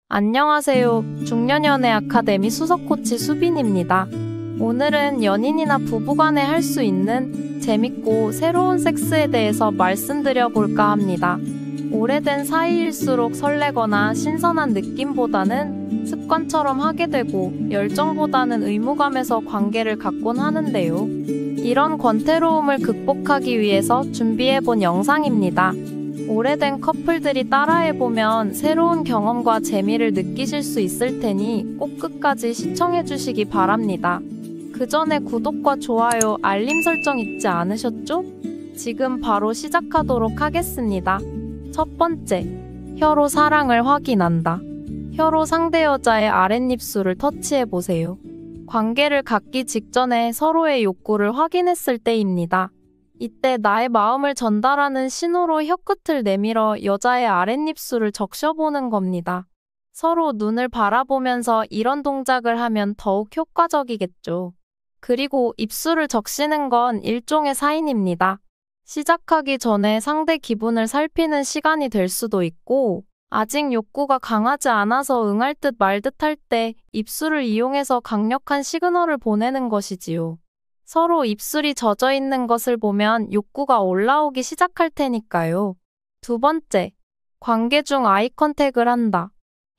안녕하세요. 중년연애 아카데미 수석 코치 수빈입니다. 오늘은 연인이나 부부간에 할 수 있는 재밌고 새로운 섹스에 대해서 말씀드려 볼까 합니다. 오래된 사이일수록 설레거나 신선한 느낌보다는 습관처럼 하게 되고 열정보다는 의무감에서 관계를 갖곤 하는데요. 이런 권태로움을 극복하기 위해서 준비해본 영상입니다. 오래된 커플들이 따라해보면 새로운 경험과 재미를 느끼실 수 있을 테니 꼭 끝까지 시청해주시기 바랍니다. 그 전에 구독과 좋아요, 알림 설정 잊지 않으셨죠? 지금 바로 시작하도록 하겠습니다. 첫 번째, 혀로 사랑을 확인한다. 혀로 상대 여자의 아랫입술을 터치해보세요. 관계를 갖기 직전에 서로의 욕구를 확인했을 때입니다. 이때 나의 마음을 전달하는 신호로 혀끝을 내밀어 여자의 아랫입술을 적셔보는 겁니다. 서로 눈을 바라보면서 이런 동작을 하면 더욱 효과적이겠죠. 그리고 입술을 적시는 건 일종의 사인입니다. 시작하기 전에 상대 기분을 살피는 시간이 될 수도 있고, 아직 욕구가 강하지 않아서 응할 듯 말 듯 할 때 입술을 이용해서 강력한 시그널을 보내는 것이지요. 서로 입술이 젖어 있는 것을 보면 욕구가 올라오기 시작할 테니까요. 두 번째, 관계 중 아이 컨택을 한다.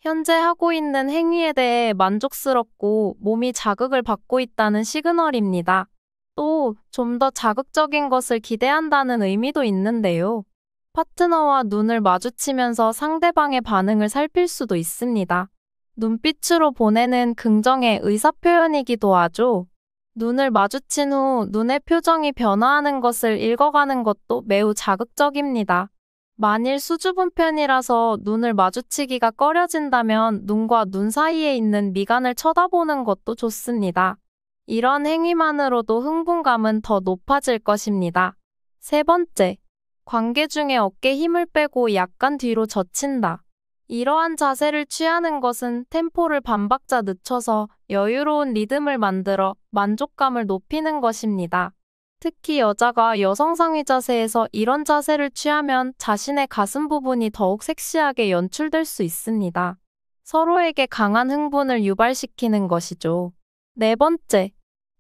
현재 하고 있는 행위에 대해 만족스럽고 몸이 자극을 받고 있다는 시그널입니다. 또 좀 더 자극적인 것을 기대한다는 의미도 있는데요. 파트너와 눈을 마주치면서 상대방의 반응을 살필 수도 있습니다. 눈빛으로 보내는 긍정의 의사표현이기도 하죠. 눈을 마주친 후 눈의 표정이 변화하는 것을 읽어가는 것도 매우 자극적입니다. 만일 수줍은 편이라서 눈을 마주치기가 꺼려진다면 눈과 눈 사이에 있는 미간을 쳐다보는 것도 좋습니다. 이런 행위만으로도 흥분감은 더 높아질 것입니다. 세 번째, 관계 중에 어깨 힘을 빼고 약간 뒤로 젖힌다. 이러한 자세를 취하는 것은 템포를 반박자 늦춰서 여유로운 리듬을 만들어 만족감을 높이는 것입니다. 특히 여자가 여성 상위 자세에서 이런 자세를 취하면 자신의 가슴 부분이 더욱 섹시하게 연출될 수 있습니다. 서로에게 강한 흥분을 유발시키는 것이죠. 네 번째,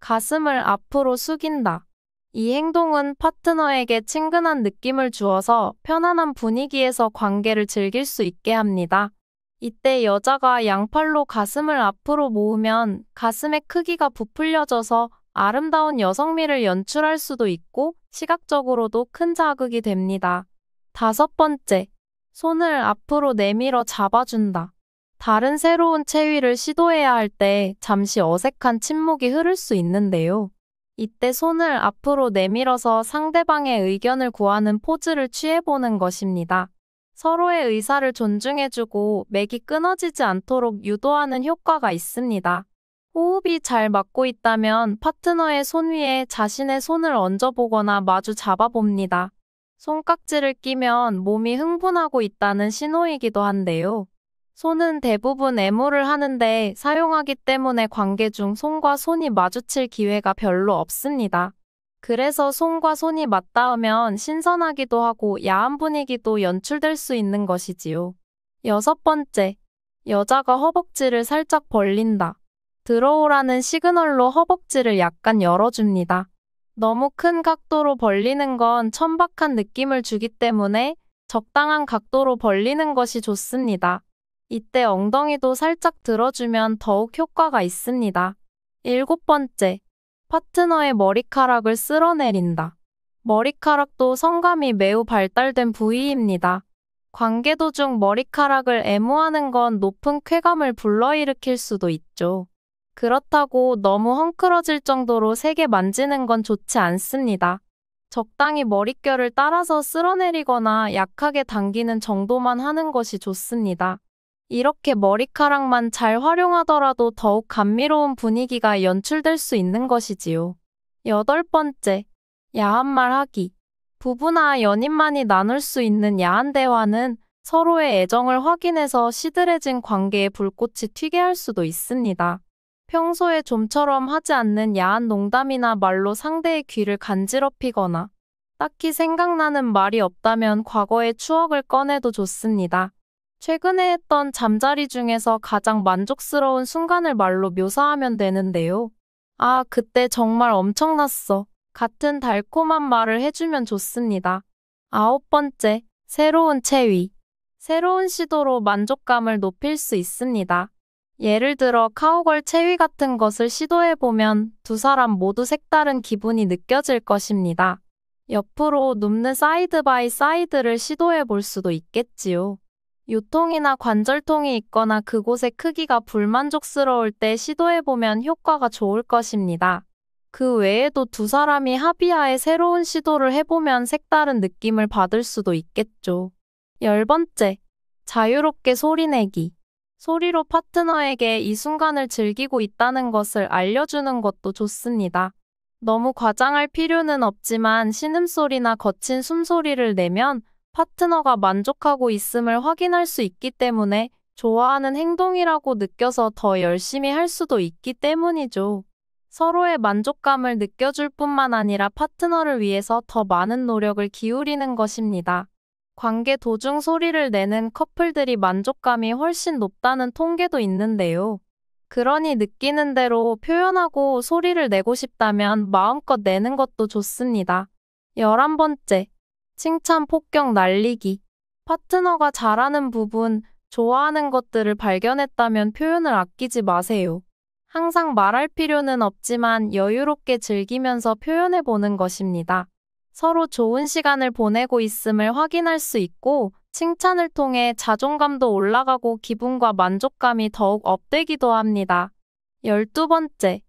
가슴을 앞으로 숙인다. 이 행동은 파트너에게 친근한 느낌을 주어서 편안한 분위기에서 관계를 즐길 수 있게 합니다. 이때 여자가 양팔로 가슴을 앞으로 모으면 가슴의 크기가 부풀려져서 아름다운 여성미를 연출할 수도 있고 시각적으로도 큰 자극이 됩니다. 다섯 번째, 손을 앞으로 내밀어 잡아준다. 다른 새로운 체위를 시도해야 할 때 잠시 어색한 침묵이 흐를 수 있는데요. 이때 손을 앞으로 내밀어서 상대방의 의견을 구하는 포즈를 취해보는 것입니다. 서로의 의사를 존중해주고 맥이 끊어지지 않도록 유도하는 효과가 있습니다. 호흡이 잘 맞고 있다면 파트너의 손 위에 자신의 손을 얹어보거나 마주 잡아봅니다. 손깍지를 끼면 몸이 흥분하고 있다는 신호이기도 한데요. 손은 대부분 애무를 하는데 사용하기 때문에 관계 중 손과 손이 마주칠 기회가 별로 없습니다. 그래서 손과 손이 맞닿으면 신선하기도 하고 야한 분위기도 연출될 수 있는 것이지요. 여섯 번째, 여자가 허벅지를 살짝 벌린다. 들어오라는 시그널로 허벅지를 약간 열어줍니다. 너무 큰 각도로 벌리는 건 천박한 느낌을 주기 때문에 적당한 각도로 벌리는 것이 좋습니다. 이때 엉덩이도 살짝 들어주면 더욱 효과가 있습니다. 일곱 번째, 파트너의 머리카락을 쓸어내린다. 머리카락도 성감이 매우 발달된 부위입니다. 관계 도중 머리카락을 애무하는 건 높은 쾌감을 불러일으킬 수도 있죠. 그렇다고 너무 헝클어질 정도로 세게 만지는 건 좋지 않습니다. 적당히 머릿결을 따라서 쓸어내리거나 약하게 당기는 정도만 하는 것이 좋습니다. 이렇게 머리카락만 잘 활용하더라도 더욱 감미로운 분위기가 연출될 수 있는 것이지요. 여덟 번째, 야한 말 하기. 부부나 연인만이 나눌 수 있는 야한 대화는 서로의 애정을 확인해서 시들해진 관계에 불꽃이 튀게 할 수도 있습니다. 평소에 좀처럼 하지 않는 야한 농담이나 말로 상대의 귀를 간지럽히거나 딱히 생각나는 말이 없다면 과거의 추억을 꺼내도 좋습니다. 최근에 했던 잠자리 중에서 가장 만족스러운 순간을 말로 묘사하면 되는데요. 아, 그때 정말 엄청났어. 같은 달콤한 말을 해주면 좋습니다. 9번째, 새로운 체위. 새로운 시도로 만족감을 높일 수 있습니다. 예를 들어 카우걸 체위 같은 것을 시도해보면 두 사람 모두 색다른 기분이 느껴질 것입니다. 옆으로 눕는 사이드 바이 사이드를 시도해볼 수도 있겠지요. 요통이나 관절통이 있거나 그곳의 크기가 불만족스러울 때 시도해보면 효과가 좋을 것입니다. 그 외에도 두 사람이 합의하에 새로운 시도를 해보면 색다른 느낌을 받을 수도 있겠죠. 10번째, 자유롭게 소리내기. 소리로 파트너에게 이 순간을 즐기고 있다는 것을 알려주는 것도 좋습니다. 너무 과장할 필요는 없지만 신음소리나 거친 숨소리를 내면 파트너가 만족하고 있음을 확인할 수 있기 때문에 좋아하는 행동이라고 느껴서 더 열심히 할 수도 있기 때문이죠. 서로의 만족감을 느껴줄 뿐만 아니라 파트너를 위해서 더 많은 노력을 기울이는 것입니다. 관계 도중 소리를 내는 커플들이 만족감이 훨씬 높다는 통계도 있는데요. 그러니 느끼는 대로 표현하고 소리를 내고 싶다면 마음껏 내는 것도 좋습니다. 11번째, 칭찬 폭격 날리기. 파트너가 잘하는 부분, 좋아하는 것들을 발견했다면 표현을 아끼지 마세요. 항상 말할 필요는 없지만 여유롭게 즐기면서 표현해보는 것입니다. 서로 좋은 시간을 보내고 있음을 확인할 수 있고 칭찬을 통해 자존감도 올라가고 기분과 만족감이 더욱 업되기도 합니다. 12번째,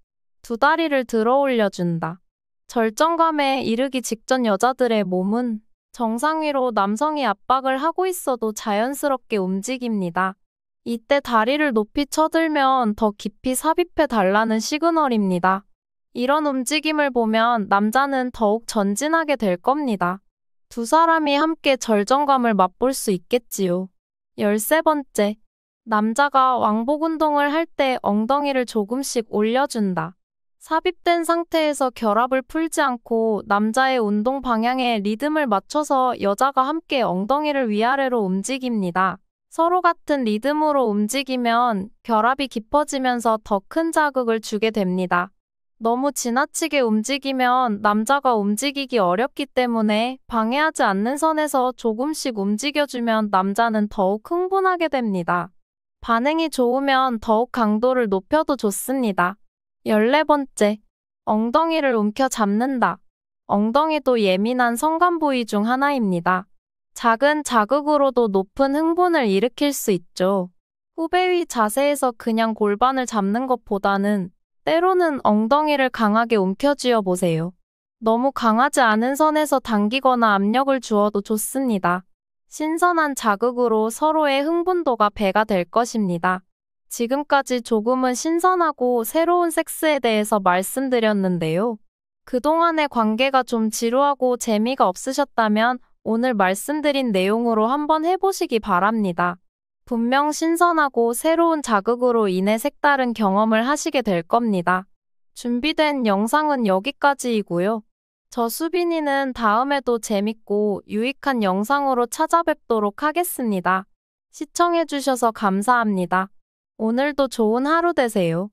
두 다리를 들어 올려준다. 절정감에 이르기 직전 여자들의 몸은 정상 위로 남성이 압박을 하고 있어도 자연스럽게 움직입니다. 이때 다리를 높이 쳐들면 더 깊이 삽입해 달라는 시그널입니다. 이런 움직임을 보면 남자는 더욱 전진하게 될 겁니다. 두 사람이 함께 절정감을 맛볼 수 있겠지요. 13번째, 남자가 왕복 운동을 할 때 엉덩이를 조금씩 올려준다. 삽입된 상태에서 결합을 풀지 않고 남자의 운동 방향에 리듬을 맞춰서 여자가 함께 엉덩이를 위아래로 움직입니다. 서로 같은 리듬으로 움직이면 결합이 깊어지면서 더 큰 자극을 주게 됩니다. 너무 지나치게 움직이면 남자가 움직이기 어렵기 때문에 방해하지 않는 선에서 조금씩 움직여주면 남자는 더욱 흥분하게 됩니다. 반응이 좋으면 더욱 강도를 높여도 좋습니다. 14번째, 엉덩이를 움켜잡는다. 엉덩이도 예민한 성관 부위 중 하나입니다. 작은 자극으로도 높은 흥분을 일으킬 수 있죠. 후배 위 자세에서 그냥 골반을 잡는 것보다는 때로는 엉덩이를 강하게 움켜쥐어 보세요. 너무 강하지 않은 선에서 당기거나 압력을 주어도 좋습니다. 신선한 자극으로 서로의 흥분도가 배가 될 것입니다. 지금까지 조금은 신선하고 새로운 섹스에 대해서 말씀드렸는데요. 그동안의 관계가 좀 지루하고 재미가 없으셨다면 오늘 말씀드린 내용으로 한번 해보시기 바랍니다. 분명 신선하고 새로운 자극으로 인해 색다른 경험을 하시게 될 겁니다. 준비된 영상은 여기까지이고요. 저 수빈이는 다음에도 재밌고 유익한 영상으로 찾아뵙도록 하겠습니다. 시청해주셔서 감사합니다. 오늘도 좋은 하루 되세요.